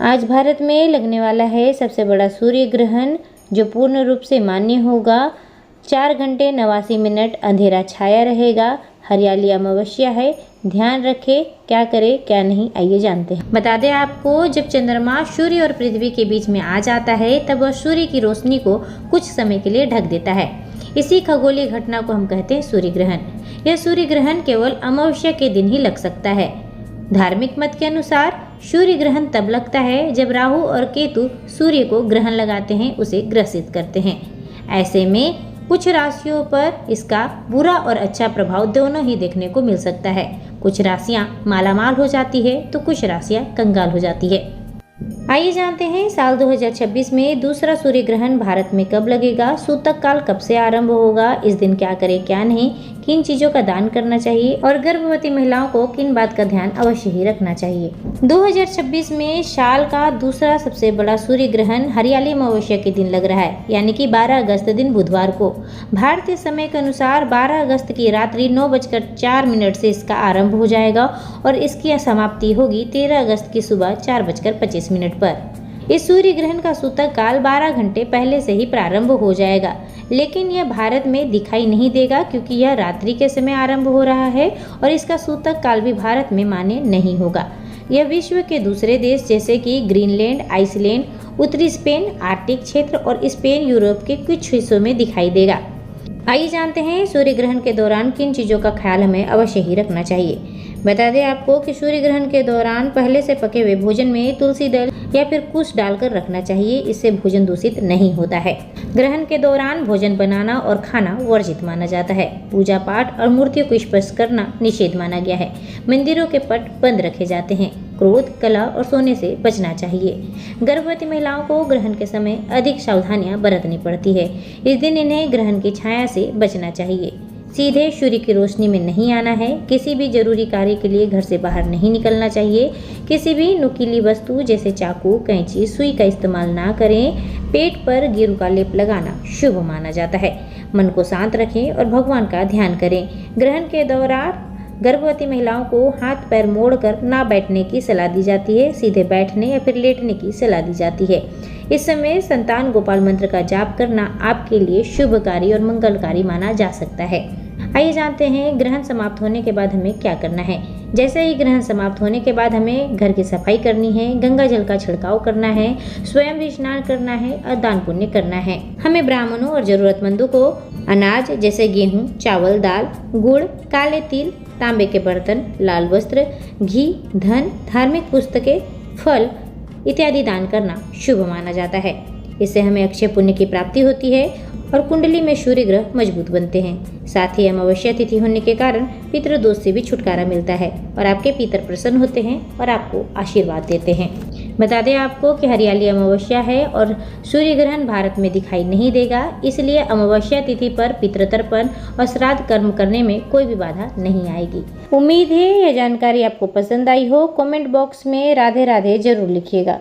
आज भारत में लगने वाला है सबसे बड़ा सूर्य ग्रहण, जो पूर्ण रूप से मान्य होगा। 4 घंटे 89 मिनट अंधेरा छाया रहेगा। हरियाली अमावस्या है। ध्यान रखें, क्या करें क्या नहीं, आइए जानते हैं। बता दें आपको, जब चंद्रमा सूर्य और पृथ्वी के बीच में आ जाता है तब वह सूर्य की रोशनी को कुछ समय के लिए ढक देता है। इसी खगोलीय घटना को हम कहते हैं सूर्य ग्रहण। यह सूर्य ग्रहण केवल अमावस्या के दिन ही लग सकता है। धार्मिक मत के अनुसार सूर्य ग्रहण तब लगता है जब राहु और केतु सूर्य को ग्रहण लगाते हैं, उसे ग्रसित करते हैं। ऐसे में कुछ राशियों पर इसका बुरा और अच्छा प्रभाव दोनों ही देखने को मिल सकता है। कुछ राशियां मालामाल हो जाती है तो कुछ राशियां कंगाल हो जाती है। आइए जानते हैं साल 2026 में दूसरा सूर्य ग्रहण भारत में कब लगेगा, सूतक काल कब से आरंभ होगा, इस दिन क्या करें क्या नहीं, किन चीजों का दान करना चाहिए और गर्भवती महिलाओं को किन बात का ध्यान अवश्य ही रखना चाहिए। 2026 में साल का दूसरा सबसे बड़ा सूर्य ग्रहण हरियाली अमावस्या के दिन लग रहा है, यानी कि 12 अगस्त दिन बुधवार को। भारतीय समय के अनुसार 12 अगस्त की रात्रि 9:04 से इसका आरंभ हो जाएगा और इसकी समाप्ति होगी 13 अगस्त की सुबह 4:25 पर। इस सूर्य ग्रहण का सूतक काल 12 घंटे पहले से ही प्रारंभ हो जाएगा, लेकिन यह भारत में दिखाई नहीं देगा क्योंकि यह रात्रि के समय आरंभ हो रहा है और इसका सूतक काल भी भारत में मान्य नहीं होगा। यह विश्व के दूसरे देश जैसे कि ग्रीनलैंड, आइसलैंड, उत्तरी स्पेन, आर्कटिक क्षेत्र और स्पेन, यूरोप के कुछ हिस्सों में दिखाई देगा। आइए जानते हैं सूर्य ग्रहण के दौरान किन चीज़ों का ख्याल हमें अवश्य ही रखना चाहिए। बता दें आपको कि सूर्य ग्रहण के दौरान पहले से पके हुए भोजन में तुलसी दल या फिर कुश डालकर रखना चाहिए, इससे भोजन दूषित नहीं होता है। ग्रहण के दौरान भोजन बनाना और खाना वर्जित माना जाता है। पूजा पाठ और मूर्तियों को स्पर्श करना निषेध माना गया है। मंदिरों के पट बंद रखे जाते हैं। क्रोध, कलह और सोने से बचना चाहिए। गर्भवती महिलाओं को ग्रहण के समय अधिक सावधानियां बरतनी पड़ती है। इस दिन इन्हें ग्रहण की छाया से बचना चाहिए। सीधे सूर्य की रोशनी में नहीं आना है। किसी भी जरूरी कार्य के लिए घर से बाहर नहीं निकलना चाहिए। किसी भी नुकीली वस्तु जैसे चाकू, कैंची, सुई का इस्तेमाल ना करें। पेट पर गेरू का लेप लगाना शुभ माना जाता है। मन को शांत रखें और भगवान का ध्यान करें। ग्रहण के दौरान गर्भवती महिलाओं को हाथ पैर मोड़कर ना बैठने की सलाह दी जाती है। सीधे बैठने या फिर लेटने की सलाह दी जाती है। इस समय संतान गोपाल मंत्र का जाप करना आपके लिए शुभकारी और मंगलकारी माना जा सकता है। आइए जानते हैं ग्रहण समाप्त होने के बाद हमें क्या करना है। जैसे ही ग्रहण समाप्त होने के बाद हमें घर की सफाई करनी है, गंगा जल का छिड़काव करना है, स्वयं भी स्नान करना है और दान पुण्य करना है। हमें ब्राह्मणों और जरूरतमंदों को अनाज जैसे गेहूं, चावल, दाल, गुड़, काले तिल, तांबे के बर्तन, लाल वस्त्र, घी, धन, धार्मिक पुस्तकें, फल इत्यादि दान करना शुभ माना जाता है। इससे हमें अक्षय पुण्य की प्राप्ति होती है और कुंडली में सूर्य ग्रह मजबूत बनते हैं। साथ ही अमावस्या तिथि होने के कारण पितृदोष से भी छुटकारा मिलता है और आपके पितर प्रसन्न होते हैं और आपको आशीर्वाद देते हैं। बता दें आपको कि हरियाली अमावस्या है और सूर्य ग्रहण भारत में दिखाई नहीं देगा, इसलिए अमावस्या तिथि पर पितृतर्पण और श्राद्ध कर्म करने में कोई भी बाधा नहीं आएगी। उम्मीद है यह जानकारी आपको पसंद आई हो। कमेंट बॉक्स में राधे राधे जरूर लिखिएगा।